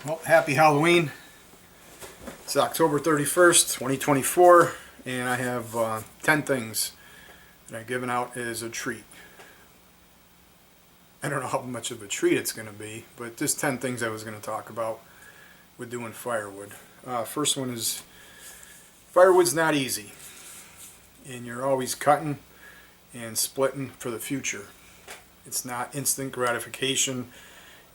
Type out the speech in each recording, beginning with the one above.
Well, happy Halloween. It's October 31st, 2024, and I have 10 things that I've given out as a treat. I don't know how much of a treat it's going to be, but just 10 things I was going to talk about with doing firewood. First one is, firewood's not easy, and you're always cutting and splitting for the future. It's not instant gratification.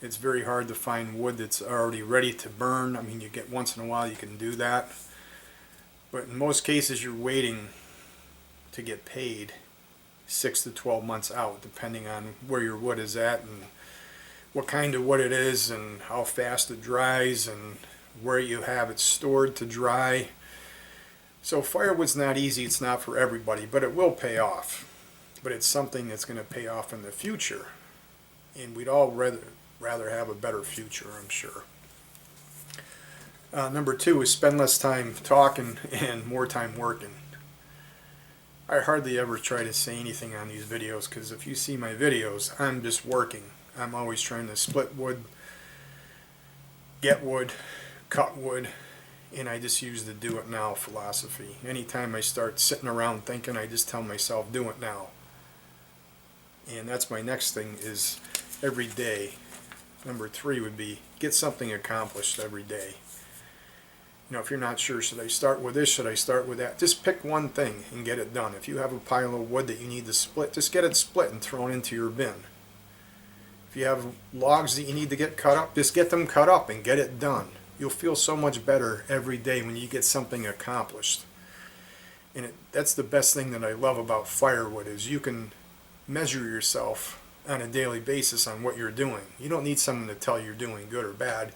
It's very hard to find wood that's already ready to burn. I mean, you get once in a while you can do that, but in most cases you're waiting to get paid 6 to 12 months out, depending on where your wood is at and what kind of wood it is and how fast it dries and where you have it stored to dry. So firewood's not easy. It's not for everybody, but it will pay off. But it's something that's going to pay off in the future, and we'd all rather have a better future, I'm sure. Number 2 is spend less time talking and more time working. I hardly ever try to say anything on these videos, because if you see my videos, I'm just working. I'm always trying to split wood, get wood, cut wood, and I just use the do it now philosophy. Anytime I start sitting around thinking, I just tell myself, do it now. And that's my next thing, is every day. Number 3 would be get something accomplished every day. You know, if you're not sure, should I start with this, should I start with that, just pick one thing and get it done. If you have a pile of wood that you need to split, just get it split and thrown into your bin. If you have logs that you need to get cut up, just get them cut up and get it done. You'll feel so much better every day when you get something accomplished. And that's the best thing that I love about firewood, is you can measure yourself on a daily basis on what you're doing. You don't need someone to tell you you're doing good or bad.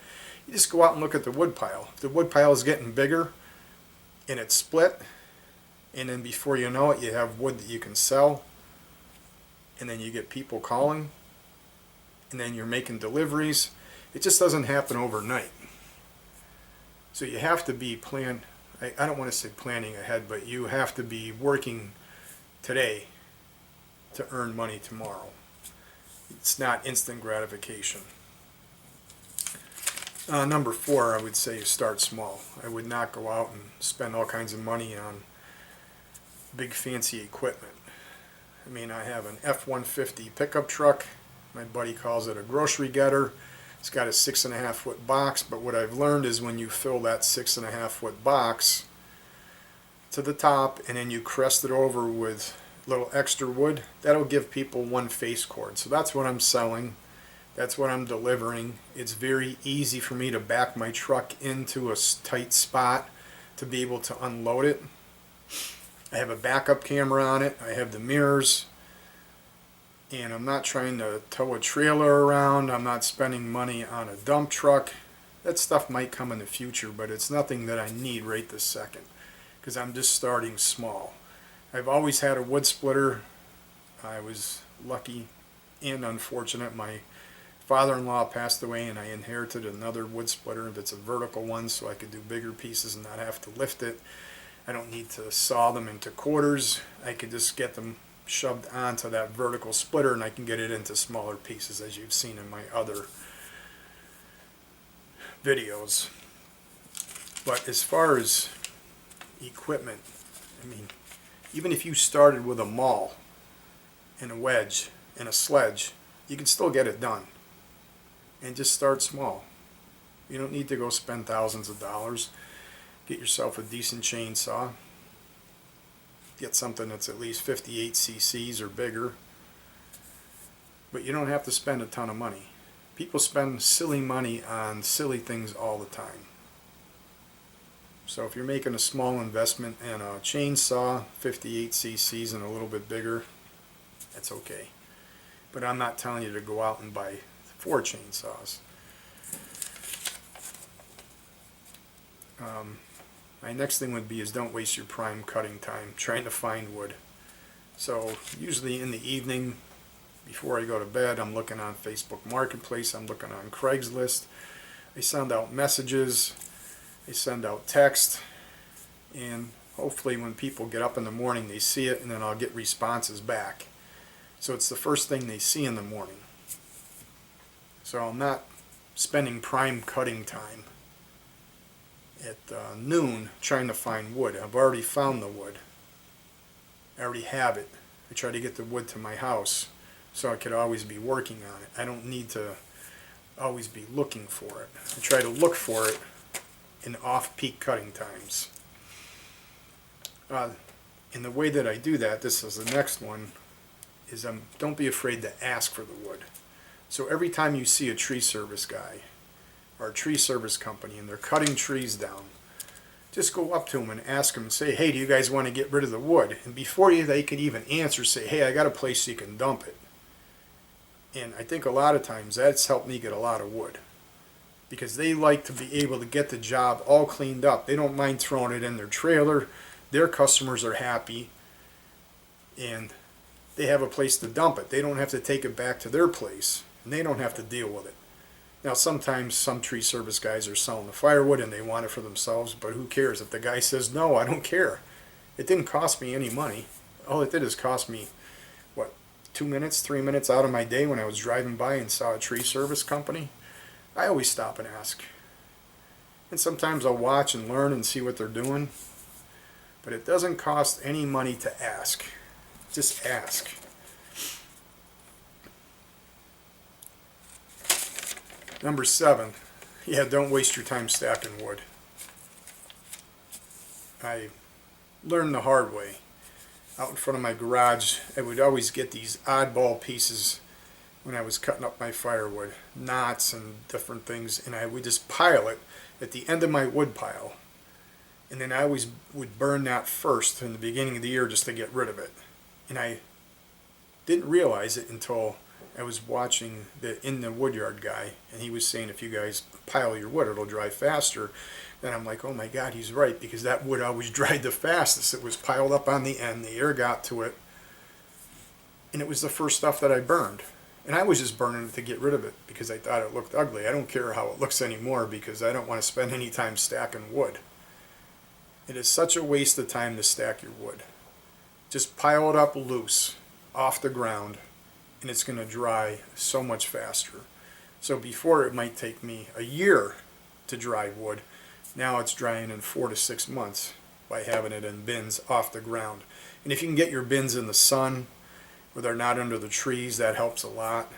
You just go out and look at the wood pile. If the wood pile is getting bigger and it's split, and then before you know it, you have wood that you can sell, and then you get people calling, and then you're making deliveries. It just doesn't happen overnight. So you have to be I don't want to say planning ahead, but you have to be working today to earn money tomorrow. It's not instant gratification. Number 4, I would say, is start small. I would not go out and spend all kinds of money on big fancy equipment. I mean, I have an F-150 pickup truck. My buddy calls it a grocery getter. It's got a 6.5 foot box, but what I've learned is when you fill that 6.5 foot box to the top and then you crest it over with a little extra wood, that'll give people one face cord. So that's what I'm selling. That's what I'm delivering. It's very easy for me to back my truck into a tight spot to be able to unload it. I have a backup camera on it. I have the mirrors. And I'm not trying to tow a trailer around. I'm not spending money on a dump truck. That stuff might come in the future, but it's nothing that I need right this second, because I'm just starting small. I've always had a wood splitter. I was lucky and unfortunate. My father-in-law passed away and I inherited another wood splitter that's a vertical one, so I could do bigger pieces and not have to lift it. I don't need to saw them into quarters. I could just get them shoved onto that vertical splitter and I can get it into smaller pieces, as you've seen in my other videos. But as far as equipment, I mean, even if you started with a maul and a wedge and a sledge, you can still get it done. And just start small. You don't need to go spend thousands of dollars. Get yourself a decent chainsaw. Get something that's at least 58 cc's or bigger. But you don't have to spend a ton of money. People spend silly money on silly things all the time. So if you're making a small investment in a chainsaw, 58 cc's and a little bit bigger, that's okay. But I'm not telling you to go out and buy 4 chainsaws. My next thing would be is don't waste your prime cutting time trying to find wood. So usually in the evening, before I go to bed, I'm looking on Facebook Marketplace, I'm looking on Craigslist. I send out messages, I send out text, and hopefully when people get up in the morning they see it, and then I'll get responses back. So it's the first thing they see in the morning. So I'm not spending prime cutting time at noon trying to find wood. I've already found the wood. I already have it. I try to get the wood to my house so I could always be working on it. I don't need to always be looking for it. I try to look for it in off-peak cutting times. And the way that I do that, this is the next one, is don't be afraid to ask for the wood. So every time you see a tree service guy or a tree service company and they're cutting trees down, just go up to them and ask them and say, hey, do you guys want to get rid of the wood? And before they could even answer, say, hey, I got a place you can dump it. And I think a lot of times that's helped me get a lot of wood, because they like to be able to get the job all cleaned up. They don't mind throwing it in their trailer. Their customers are happy and they have a place to dump it. They don't have to take it back to their place and they don't have to deal with it. Now sometimes some tree service guys are selling the firewood and they want it for themselves, but who cares? If the guy says no, I don't care. It didn't cost me any money. All it did is cost me, what, 2 minutes, 3 minutes out of my day when I was driving by and saw a tree service company. I always stop and ask. And sometimes I'll watch and learn and see what they're doing. But it doesn't cost any money to ask. Just ask. Number 7. Yeah, don't waste your time stacking wood. I learned the hard way. Out in front of my garage, I would always get these oddball pieces when I was cutting up my firewood. Knots and different things. And I would just pile it at the end of my wood pile. And then I always would burn that first in the beginning of the year just to get rid of it. And I didn't realize it until I was watching the In the Woodyard guy, and he was saying if you guys pile your wood, it'll dry faster. Then I'm like, oh my God, he's right, because that wood always dried the fastest. It was piled up on the end, the air got to it, and it was the first stuff that I burned. And I was just burning it to get rid of it because I thought it looked ugly. I don't care how it looks anymore because I don't want to spend any time stacking wood. It is such a waste of time to stack your wood. Just pile it up loose off the ground and it's going to dry so much faster. So before it might take me a year to dry wood, now it's drying in 4 to 6 months by having it in bins off the ground. And if you can get your bins in the sun where they're not under the trees, that helps a lot.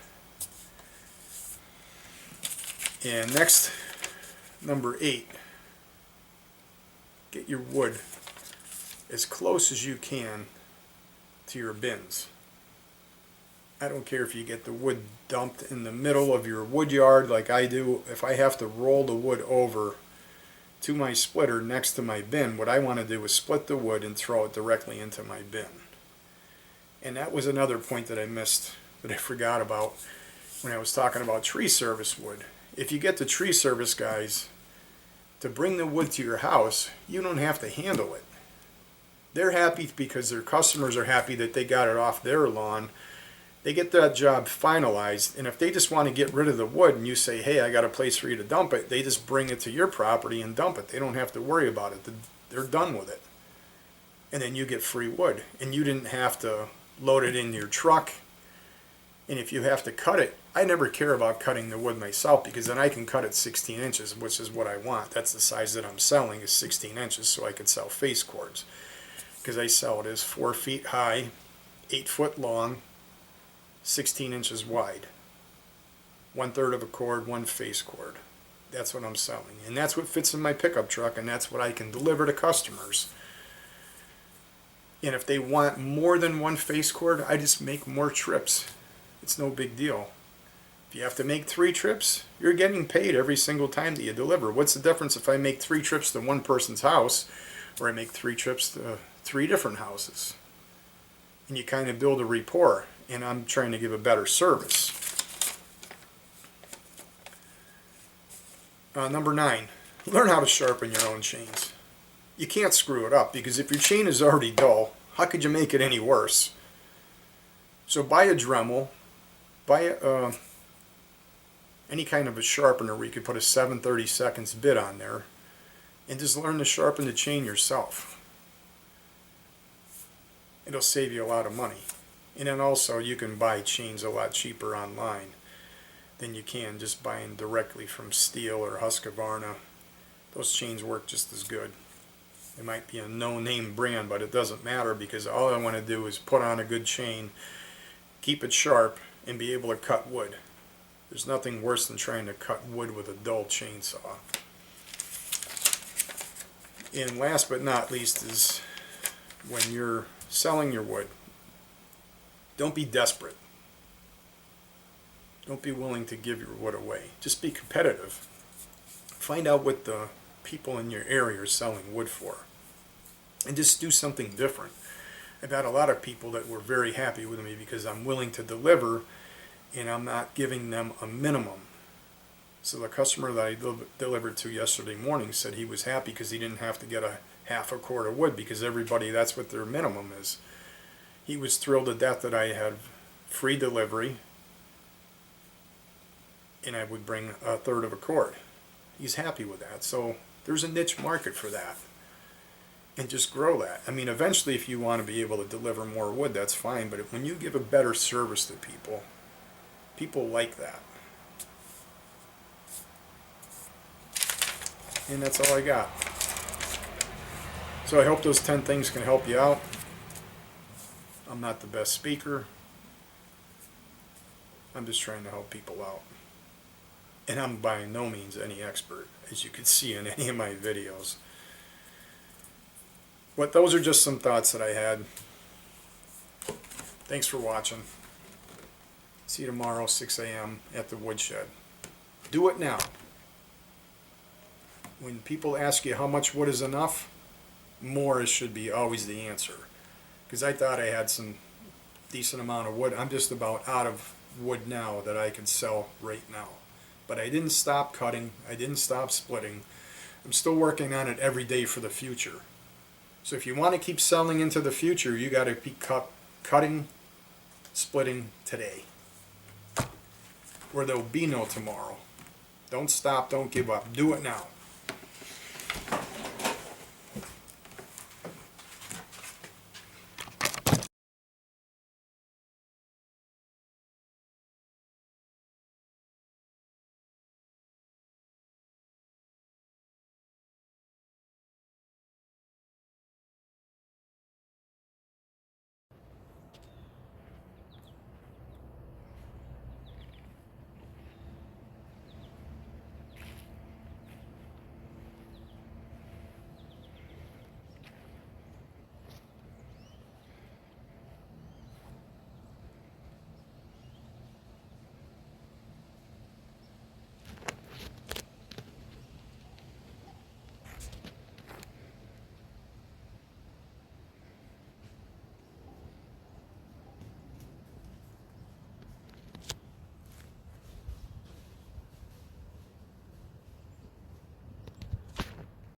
And next, number 8. Get your wood as close as you can to your bins. I don't care if you get the wood dumped in the middle of your wood yard like I do. If I have to roll the wood over to my splitter next to my bin, what I want to do is split the wood and throw it directly into my bin. And that was another point that I missed, that I forgot about when I was talking about tree service wood. If you get the tree service guys to bring the wood to your house, you don't have to handle it. They're happy because their customers are happy that they got it off their lawn. They get that job finalized, and if they just want to get rid of the wood and you say, hey, I got a place for you to dump it, they just bring it to your property and dump it. They don't have to worry about it. They're done with it. And then you get free wood, and you didn't have to load it in your truck. And if you have to cut it, I never care about cutting the wood myself because then I can cut it 16 inches, which is what I want. That's the size that I'm selling, is 16 inches, so I can sell face cords. Because I sell it as 4 feet high, 8 foot long, 16 inches wide. 1/3 of a cord, 1 face cord. That's what I'm selling. And that's what fits in my pickup truck, and that's what I can deliver to customers. And if they want more than 1 face cord, I just make more trips. It's no big deal. If you have to make 3 trips, you're getting paid every single time that you deliver. What's the difference if I make 3 trips to one person's house or I make 3 trips to 3 different houses? And you kind of build a rapport, and I'm trying to give a better service. Number 9, learn how to sharpen your own chains. You can't screw it up because if your chain is already dull, how could you make it any worse? So buy a Dremel, buy any kind of a sharpener where you could put a 7/32 bit on there and just learn to sharpen the chain yourself. It'll save you a lot of money. And then also you can buy chains a lot cheaper online. than you can just buying directly from Steel or Husqvarna. Those chains work just as good. It might be a no-name brand, but it doesn't matter, because all I want to do is put on a good chain, keep it sharp, and be able to cut wood. There's nothing worse than trying to cut wood with a dull chainsaw. And last but not least is when you're selling your wood, don't be desperate. Don't be willing to give your wood away. Just be competitive. Find out what the people in your area are selling wood for, and just do something different. I've had a lot of people that were very happy with me because I'm willing to deliver and I'm not giving them a minimum. So the customer that I delivered to yesterday morning said he was happy because he didn't have to get a half a cord of wood, because everybody, that's what their minimum is. He was thrilled to death that I had free delivery and I would bring a third of a cord. He's happy with that. So there's a niche market for that, and just grow that. I mean, eventually if you want to be able to deliver more wood, that's fine, but when you give a better service to people, people like that. And that's all I got. So I hope those 10 things can help you out. I'm not the best speaker. I'm just trying to help people out. And I'm by no means any expert, as you can see in any of my videos. But those are just some thoughts that I had. Thanks for watching. See you tomorrow, 6 a.m. at the woodshed. Do it now. When people ask you how much wood is enough, more should be always the answer. Because I thought I had some decent amount of wood. I'm just about out of wood now that I can sell right now. But I didn't stop cutting. I didn't stop splitting. I'm still working on it every day for the future. So if you want to keep selling into the future, you got to be cutting, splitting today, or there'll be no tomorrow. Don't stop. Don't give up. Do it now.